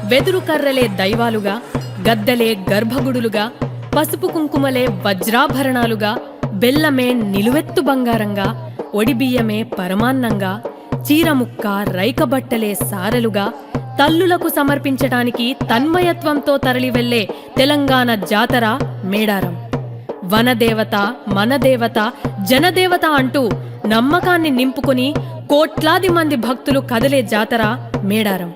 వెదురు కర్రలే దైవాలుగా, గద్దలే గర్భగుడులుగా, పసుపు కుంకుమలే వజ్రాభరణాలుగా, బెల్లమే నిలువెత్తు బంగారంగా, ఒడిబియ్యమే పరమాన్నంగా, చీరముక్క రైకబట్టలే సారెలుగా, తల్లులకు సమర్పించటానికి తన్మయత్వంతో తరలివెళ్లే తెలంగాణ జాతర మేడారం. వనదేవత, మనదేవత, జనదేవత అంటూ నమ్మకాన్ని నింపుకుని కోట్లాది మంది భక్తులు కదిలే జాతర మేడారం.